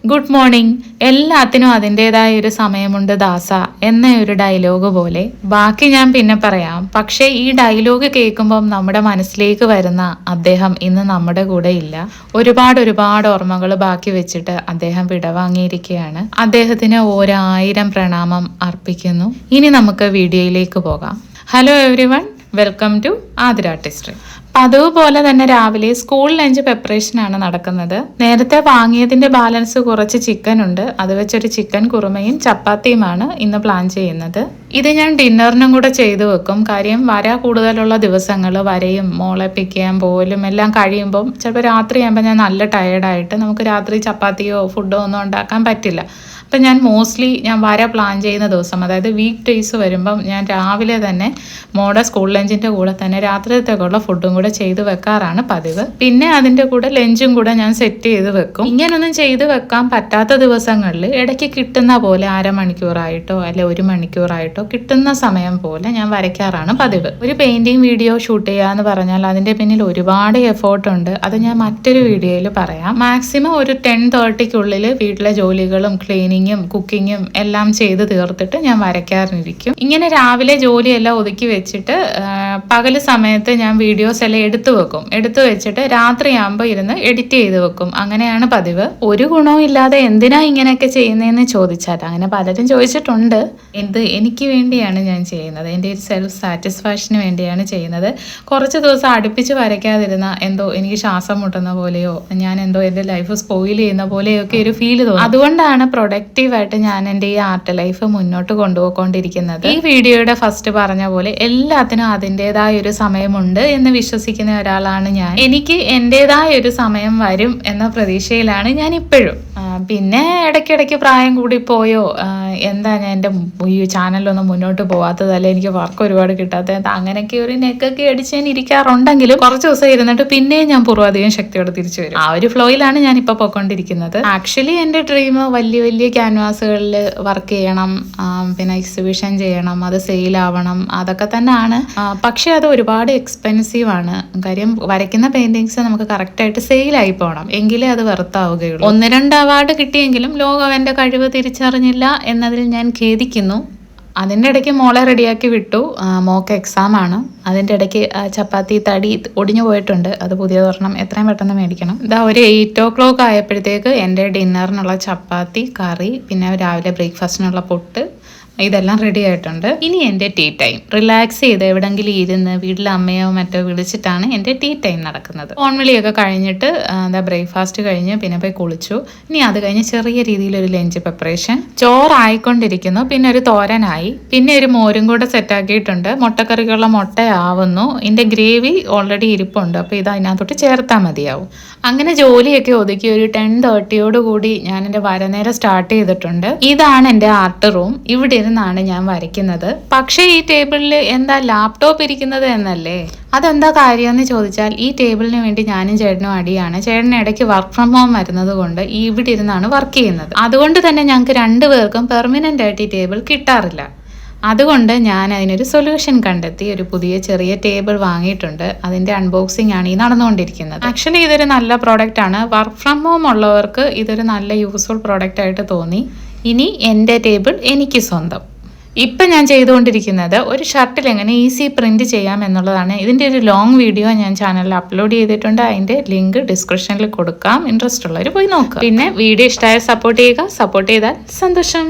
Good morning. എല്ലാത്തിനും അതിൻ്റെതായ ഒരു സമയമുണ്ട് ദാസ എന്ന ഒരു ഡയലോഗ് പോലെ. ബാക്കി ഞാൻ പിന്നെ പറയാം. പക്ഷേ ഈ ഡയലോഗ് കേൾക്കുമ്പം നമ്മുടെ മനസ്സിലേക്ക് വരുന്ന അദ്ദേഹം ഇന്ന് നമ്മുടെ കൂടെ ഇല്ല. ഒരുപാട് ഓർമ്മകൾ ബാക്കി വെച്ചിട്ട് അദ്ദേഹം വിടവാങ്ങിയിരിക്കുകയാണ്. അദ്ദേഹത്തിന് 1000 പ്രണാമം അർപ്പിക്കുന്നു. ഇനി നമുക്ക് വീഡിയോയിലേക്ക് പോകാം. Hello everyone, welcome to Athira artistry. പതിവ് പോലെ തന്നെ രാവിലെ സ്കൂൾ ലഞ്ച് പ്രിപ്പറേഷനാണ് നടക്കുന്നത്. നേരത്തെ വാങ്ങിയതിന്റെ ബാലൻസ് കുറച്ച് ചിക്കൻ ഉണ്ട്. അത് വെച്ചൊരു ചിക്കൻ കുറുമയും ചപ്പാത്തിയുമാണ് ഇന്ന് പ്ലാൻ ചെയ്യുന്നത്. ഇത് ഞാൻ ഡിന്നറിനും കൂടെ ചെയ്തു വെക്കും. കാര്യം വര കൂടുതലുള്ള ദിവസങ്ങൾ വരയും മോളെ പിക്ക് ചെയ്യാൻ പോലും എല്ലാം കഴിയുമ്പം ചിലപ്പോൾ രാത്രി ആകുമ്പോൾ ഞാൻ നല്ല ടയേർഡായിട്ട് നമുക്ക് രാത്രി ചപ്പാത്തിയോ ഫുഡോ ഒന്നും ഉണ്ടാക്കാൻ പറ്റില്ല. അപ്പം ഞാൻ മോസ്റ്റ്ലി വര പ്ലാൻ ചെയ്യുന്ന ദിവസം, അതായത് വീക്ക് ഡേയ്സ് വരുമ്പം ഞാൻ രാവിലെ തന്നെ മോളുടെ സ്കൂൾ ലഞ്ചിൻ്റെ കൂടെ തന്നെ രാത്രിയത്തേക്കുള്ള ഫുഡും കൂടെ ചെയ്ത് വെക്കാറാണ് പതിവ്. പിന്നെ അതിൻ്റെ കൂടെ ലഞ്ചും കൂടെ ഞാൻ സെറ്റ് ചെയ്ത് വെക്കും. ഇങ്ങനൊന്നും ചെയ്ത് വെക്കാൻ പറ്റാത്ത ദിവസങ്ങളിൽ ഇടയ്ക്ക് കിട്ടുന്ന പോലെ അരമണിക്കൂറായിട്ടോ അല്ലെ 1 മണിക്കൂറായിട്ടോ കിട്ടുന്ന സമയം പോലെ ഞാൻ വരയ്ക്കാറാണ് പതിവ്. ഒരു പെയിൻറ്റിങ് വീഡിയോ ഷൂട്ട് ചെയ്യുക എന്ന് പറഞ്ഞാൽ അതിൻ്റെ പിന്നിൽ ഒരുപാട് എഫേർട്ട് ഉണ്ട്. അത് ഞാൻ മറ്റൊരു വീഡിയോയിൽ പറയാം. മാക്സിമം ഒരു 10:30-ക്കുള്ളിൽ വീട്ടിലെ ജോലികളും ക്ലീനിങ്ങും കുക്കിങ്ങും എല്ലാം ചെയ്ത് തീർത്തിട്ട് ഞാൻ വരയ്ക്കാറിരിക്കും. ഇങ്ങനെ രാവിലെ ജോലിയെല്ലാം ഒതുക്കി വെച്ചിട്ട് പകൽ സമയത്ത് ഞാൻ വീഡിയോസ് എല്ലാം എടുത്തു വെക്കും. എടുത്തു വെച്ചിട്ട് രാത്രിയാകുമ്പോൾ ഇരുന്ന് എഡിറ്റ് ചെയ്ത് വെക്കും. അങ്ങനെയാണ് പതിവ്. ഒരു ഗുണവും ഇല്ലാതെ എന്തിനാ ഇങ്ങനെയൊക്കെ ചെയ്യുന്നതെന്ന് ചോദിച്ചാൽ അങ്ങനെ പലരും ചോദിച്ചിട്ടുണ്ട്. എനിക്ക് വേണ്ടിയാണ് ഞാൻ ചെയ്യുന്നത്. എൻ്റെ ഒരു സെൽഫ് സാറ്റിസ്ഫാക്ഷന് വേണ്ടിയാണ് ചെയ്യുന്നത്. കുറച്ച് ദിവസം അടുപ്പിച്ച് വരയ്ക്കാതിരുന്ന എന്തോ എനിക്ക് ശ്വാസം മുട്ടുന്ന പോലെയോ ഞാൻ എന്തോ എൻ്റെ ലൈഫ് സ്പോയിൽ ചെയ്യുന്ന പോലെയോ ഒക്കെ ഒരു ഫീൽ തോന്നും. അതുകൊണ്ടാണ് പ്രൊഡക്റ്റീവായിട്ട് ഞാൻ എൻ്റെ ഈ ആർട്ട് ലൈഫ് മുന്നോട്ട് കൊണ്ടുപോയിക്കൊണ്ടിരിക്കുന്നത്. ഈ വീഡിയോയുടെ ഫസ്റ്റ് പറഞ്ഞ പോലെ എല്ലാത്തിനും അതിൻ്റെതായ ഒരു സമയമുണ്ട് എന്ന് വിശ്വസിക്കുന്ന ഒരാളാണ് ഞാൻ. എനിക്ക് എൻ്റെതായ ഒരു സമയം വരും എന്ന പ്രതീക്ഷയിലാണ് ഞാൻ ഇപ്പോഴും. പിന്നെ ഇടയ്ക്കിടയ്ക്ക് പ്രായം കൂടി പോയോ, എന്താ ഞാൻ എൻ്റെ ഈ ചാനലൊന്നും മുന്നോട്ട് പോകാത്തത്, അല്ലെ എനിക്ക് വർക്ക് ഒരുപാട് കിട്ടാത്തത്, അങ്ങനെയൊക്കെ ഒരു നെക്കൊക്കെ അടിച്ച് ഞാൻ ഇരിക്കാറുണ്ടെങ്കിലും കുറച്ച് ദിവസം ഇരുന്നിട്ട് പിന്നെയും ഞാൻ പൂർവ്വാധികം ശക്തിയോടെ തിരിച്ചു വരും. ആ ഒരു ഫ്ലോയിലാണ് ഞാൻ ഇപ്പോൾ പോയിക്കൊണ്ടിരിക്കുന്നത്. ആക്ച്വലി എൻ്റെ ഡ്രീം വലിയ ക്യാൻവാസുകളിൽ വർക്ക് ചെയ്യണം, പിന്നെ എക്സിബിഷൻ ചെയ്യണം, അത് സെയിലാവണം, അതൊക്കെ തന്നെയാണ്. പക്ഷെ അത് ഒരുപാട് എക്സ്പെൻസീവ് ആണ്. കാര്യം വരയ്ക്കുന്ന പെയിന്റിങ്സ് നമുക്ക് കറക്റ്റായിട്ട് സെയിലായി പോകണം, എങ്കിലേ അത് വെറുത്താവുകയുള്ളൂ. 1-2 അവാർഡ് കിട്ടിയെങ്കിലും ലോകം എൻ്റെ കഴിവ് തിരിച്ചറിഞ്ഞില്ല എന്നതിൽ ഞാൻ ഖേദിക്കുന്നു. അതിൻ്റെ ഇടയ്ക്ക് മോളെ റെഡിയാക്കി വിട്ടു. മോക്ക് എക്സാം ആണ്. അതിൻ്റെ ഇടയ്ക്ക് ചപ്പാത്തി തടി ഒടിഞ്ഞു പോയിട്ടുണ്ട്. അത് പുതിയതൊരെണ്ണം എത്രയും പെട്ടെന്ന് മേടിക്കണം. ഇതാ ഒരു 8 o'clock ആയപ്പോഴത്തേക്ക് എൻ്റെ ഡിന്നറിനുള്ള ചപ്പാത്തി കറി, പിന്നെ രാവിലെ ബ്രേക്ക്ഫാസ്റ്റിനുള്ള പുട്ട്, ഇതെല്ലാം റെഡി ആയിട്ടുണ്ട്. ഇനി എൻ്റെ ടീ ടൈം. റിലാക്സ് ചെയ്ത് എവിടെയെങ്കിലും ഇരുന്ന് വീട്ടിലെ അമ്മയോ മറ്റോ വിളിച്ചിട്ടാണ് എൻ്റെ ടീ ടൈം നടക്കുന്നത്. ഫോൺ വിളിയൊക്കെ കഴിഞ്ഞിട്ട് ബ്രേക്ക്ഫാസ്റ്റ് കഴിഞ്ഞ് പിന്നെ പോയി കുളിച്ചു. ഇനി അത് കഴിഞ്ഞ് ചെറിയ രീതിയിലൊരു ലഞ്ച് പ്രിപ്പറേഷൻ. ചോറായിക്കൊണ്ടിരിക്കുന്നു. പിന്നെ ഒരു തോരനായി. പിന്നെ ഒരു മോരും കൂടെ സെറ്റാക്കിയിട്ടുണ്ട്. മുട്ടക്കറിക്കുള്ള മുട്ടയാവുന്നു. ഇതിൻ്റെ ഗ്രേവി ഓൾറെഡി ഇരിപ്പുണ്ട്. അപ്പോൾ ഇത് അതിനകത്തോട്ട് ചേർത്താൽ മതിയാവും. അങ്ങനെ ജോലിയൊക്കെ ഒതുക്കി ഒരു 10:30 ഞാൻ എൻ്റെ വരനേരം സ്റ്റാർട്ട് ചെയ്തിട്ടുണ്ട്. ഇതാണ് എൻ്റെ ആർട്ട് റൂം. ഇവിടെ ഇരുന്നാണ് ഞാൻ വരയ്ക്കുന്നത്. പക്ഷേ ഈ ടേബിളിൽ എന്താ ലാപ്ടോപ്പ് ഇരിക്കുന്നത് എന്നല്ലേ? അതെന്താ കാര്യമെന്ന് ചോദിച്ചാൽ ഈ ടേബിളിന് വേണ്ടി ഞാനും ചേട്ടനും അടിയാണ്. ചേട്ടന് ഇടയ്ക്ക് വർക്ക് ഫ്രം ഹോം വരുന്നത് കൊണ്ട് ഇവിടെ ഇരുന്നാണ് വർക്ക് ചെയ്യുന്നത്. അതുകൊണ്ട് തന്നെ ഞങ്ങൾക്ക് 2 പേർക്കും പെർമനൻ്റ് ആയിട്ട് ഈ ടേബിൾ കിട്ടാറില്ല. അതുകൊണ്ട് ഞാൻ അതിനൊരു സൊല്യൂഷൻ കണ്ടെത്തി. ഒരു പുതിയ ചെറിയ ടേബിൾ വാങ്ങിയിട്ടുണ്ട്. അതിൻ്റെ അൺബോക്സിംഗ് ആണ് ഈ നടന്നുകൊണ്ടിരിക്കുന്നത്. ആക്ച്വലി ഇതൊരു നല്ല പ്രോഡക്റ്റ് ആണ്. വർക്ക് ഫ്രം ഹോം ഉള്ളവർക്ക് ഇതൊരു നല്ല യൂസ്ഫുൾ പ്രോഡക്റ്റ് ആയിട്ട് തോന്നി. ഇനി എൻ്റെ ടേബിൾ എനിക്ക് സ്വന്തം. ഇപ്പം ഞാൻ ചെയ്തുകൊണ്ടിരിക്കുന്നത് ഒരു ഷർട്ടിൽ എങ്ങനെ ഈസി പ്രിൻറ്റ് ചെയ്യാം എന്നുള്ളതാണ്. ഇതിൻ്റെ ഒരു ലോങ് വീഡിയോ ഞാൻ ചാനലിൽ അപ്ലോഡ് ചെയ്തിട്ടുണ്ട്. അതിൻ്റെ ലിങ്ക് ഡിസ്ക്രിപ്ഷനിൽ കൊടുക്കാം. ഇൻട്രസ്റ്റ് ഉള്ളവർ പോയി നോക്കുക. പിന്നെ വീഡിയോ ഇഷ്ടമായ സപ്പോർട്ട് ചെയ്യുക. സപ്പോർട്ട് ചെയ്താൽ സന്തോഷം.